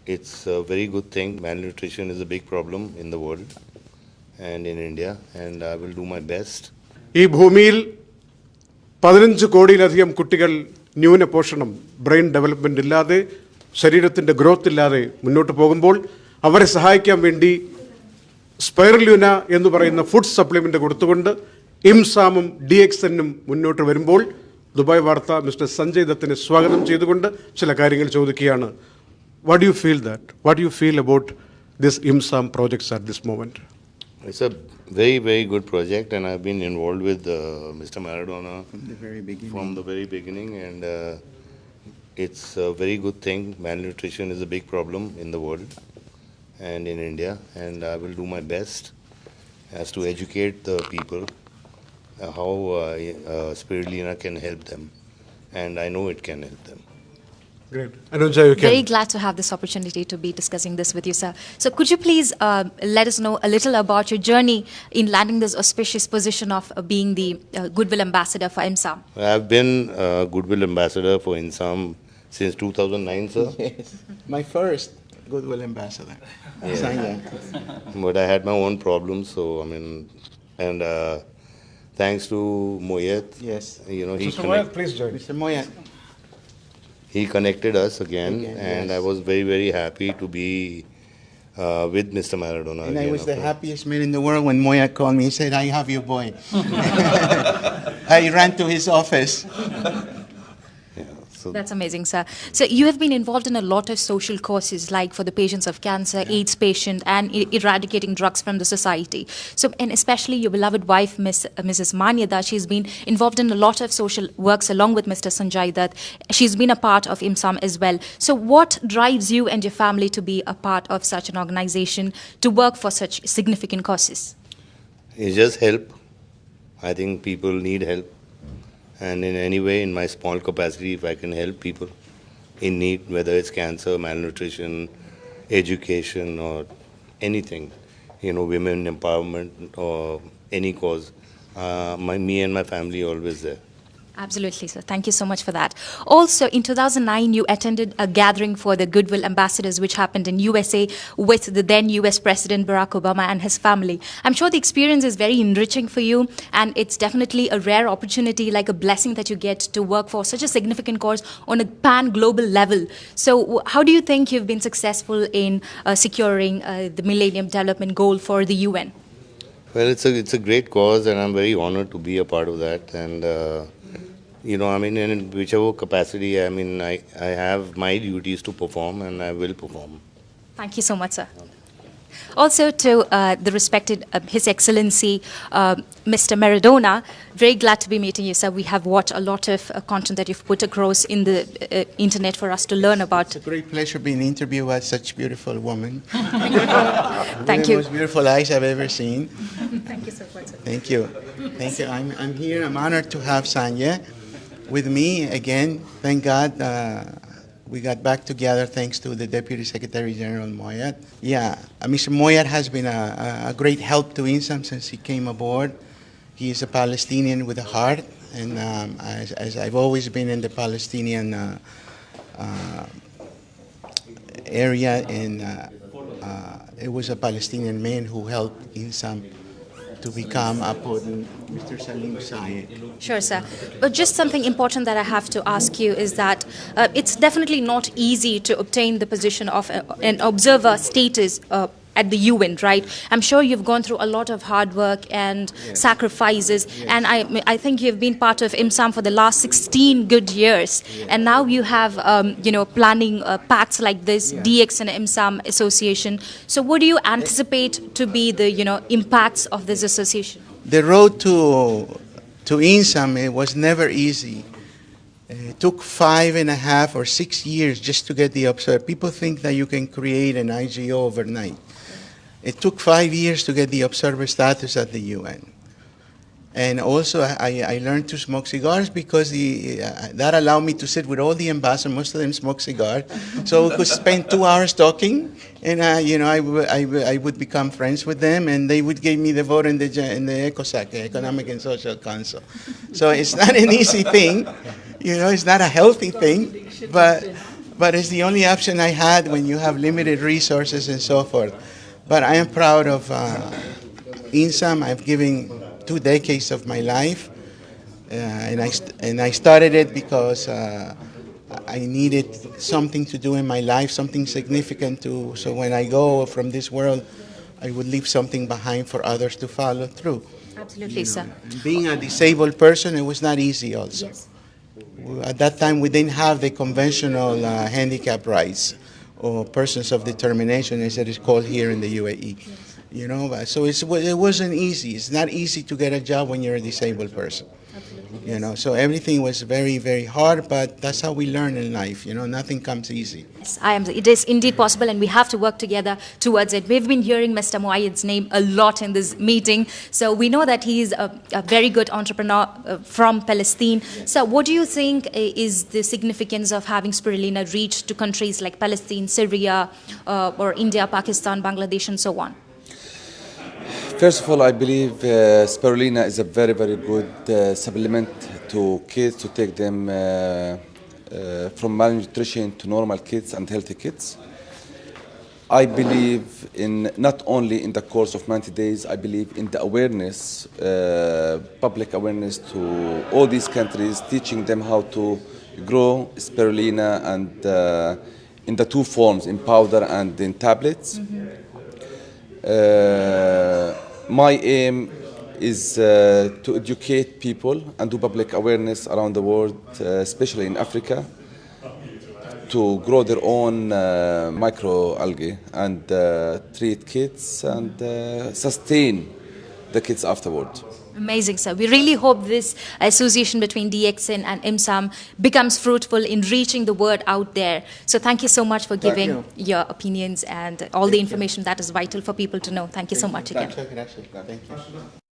it's a very good thing. Malnutrition is a big problem in the world and in India, and I will do my best. ഈ ഭൂമിയിൽ 15 കോടിയിലധികം കുട്ടികൾ ന്യൂനപോഷണം, brain development ഇല്ലാതെ, ശരീരത്തിൻ്റെ growth ഇല്ലാതെ മുന്നോട്ട് പോകുമ്പോൾ അവരെ സഹായിക്കാൻ വേണ്ടി സ്പൈറല്യൂന എന്ന് പറയുന്ന ഫുഡ് സപ്ലിമെൻ്റ് കൊടുത്തുകൊണ്ട് ഇംസാമും DXNും മുന്നോട്ട് വരുമ്പോൾ ദുബായ് വാർത്ത മിസ്റ്റർ സഞ്ജയ് ദത്തിനെ സ്വാഗതം ചെയ്തുകൊണ്ട് ചില കാര്യങ്ങൾ ചോദിക്കുകയാണ്. What do you feel that? What do you feel about this IMSAM projects at this moment? It's a very, very good project, and I've been involved with Mr. Maradona from the very beginning, and it's a very good thing. Malnutrition is a big problem in the world and in India, and I will do my best as to educate the people how spirulina can help them, and I know it can help them. Great. Anuja, you can. Very glad to have this opportunity to be discussing this with you, sir. So could you please let us know a little about your journey in landing this auspicious position of being the Goodwill Ambassador for IMSAM? I've been Goodwill Ambassador for INSAM since 2009, sir. Yes, my first Goodwill Ambassador. Yeah. Sanya. But I had my own problems, so I mean, and thanks to Moyet, Yes. you know, Mr. Moyet, please join. Mr. Moya. he connected us again, and yes. I was very, very happy to be with Mr. Maradona. And I again was the after. happiest man in the world when Moya called me. He said, I have your boy. I ran to his office. Yeah, so That's amazing, sir. So you have been involved in a lot of social causes, like for the patients of cancer, AIDS patient, and eradicating drugs from the society. So, and especially your beloved wife, Mrs. Manyada, she's been involved in a lot of social works along with Mr. Sanjay Dutt. She's been a part of IMSAM as well. So what drives you and your family to be a part of such an organization, to work for such significant causes? it's just help. I think people need help. And in any way, in my small capacity, if I can help people in need, whether it's cancer, malnutrition, education, or anything, you know, women empowerment or any cause, me and my family are always there. Absolutely, sir. Thank you so much for that. Also, in 2009, you attended a gathering for the Goodwill Ambassadors, which happened in USA with the then US President Barack Obama and his family. I'm sure the experience is very enriching for you, and it's definitely a rare opportunity, like a blessing that you get to work for such a significant cause on a pan-global level. So how do you think you've been successful in securing the Millennium Development Goal for the UN? Well, it's a great cause, and I'm very honored to be a part of that. And you know, I mean, in whichever capacity, I mean, I have my duties to perform, and I will perform. Thank you so much, sir. Also to the respected His Excellency Mr. Maradona, very glad to be meeting you, sir. We have watched a lot of content that you've put across in the internet for us to learn about. It's a great pleasure being interviewed by such beautiful woman. Thank The you. most beautiful eyes I've ever seen. Thank you so much, sir. Thank you. Thank you. I'm here. I'm honored to have Sanya with me again. Thank God we got back together thanks to the Deputy Secretary General Moyat. Yeah, Mr. Moyat has been a great help to INSAM since he came aboard. He is a Palestinian with a heart, and as I've always been in the Palestinian area, and it was a Palestinian man who helped INSAM to become upon Mr. Salim Sayed. Sure, sir. But just something important that I have to ask you is that it's definitely not easy to obtain the position of an observer status at the UN, right? I'm sure you've gone through a lot of hard work and sacrifices, and I think you've been part of IMSAM for the last 16 good years, and now you have, planning pacts like this, DX and IMSAM association. So what do you anticipate to be the, impacts of this association? The road to INSAM, it was never easy. It took 5.5 or 6 years just to get the observer. People think that you can create an IGO overnight. It took 5 years to get the observer status at the UN. And also, I learned to smoke cigars because that allowed me to sit with all the ambassadors. Most of them smoke cigars, so we could spend 2 hours talking, and I would become friends with them, and they would give me the vote in the ECOSOC, Economic and Social Council. So it's not an easy thing, it's not a healthy thing, but it's the only option I had when you have limited resources and so forth. But I am proud of INSAM. I've given 2 decades of my life, and I started it because I needed something to do in my life, something significant to, so when I go from this world, I would leave something behind for others to follow through. Absolutely, sir. And being a disabled person, it was not easy also. Yes. At that time, we didn't have the conventional handicap rights or persons of determination, as it is called here in the UAE. Yes. You know, so it wasn't easy. It's not easy to get a job when you're a disabled person. You know, so everything was very, very hard, but that's how we learn in life. You know, nothing comes easy. Yes, it is indeed possible, and we have to work together towards it. We've been hearing Mr. Muayyid's name a lot in this meeting, so we know that he is a very good entrepreneur from Palestine. So what do you think is the significance of having Spirulina reach to countries like Palestine, Syria, or India, Pakistan, Bangladesh, and so on? First of all, I believe spirulina is a very, very good supplement to kids to take them from malnutrition to normal kids and healthy kids. I believe in not only in the course of 90 days, I believe in the awareness, public awareness to all these countries, teaching them how to grow spirulina and in the 2 forms, in powder and in tablets. My aim is to educate people and do public awareness around the world, especially in Africa, to grow their own microalgae and treat kids and sustain the kids afterward. Amazing, sir. We really hope this association between DXN and IMSAM becomes fruitful in reaching the word out there. So thank you so much for giving your opinions and all the information that is vital for people to know. Thank you so much again. Thank you.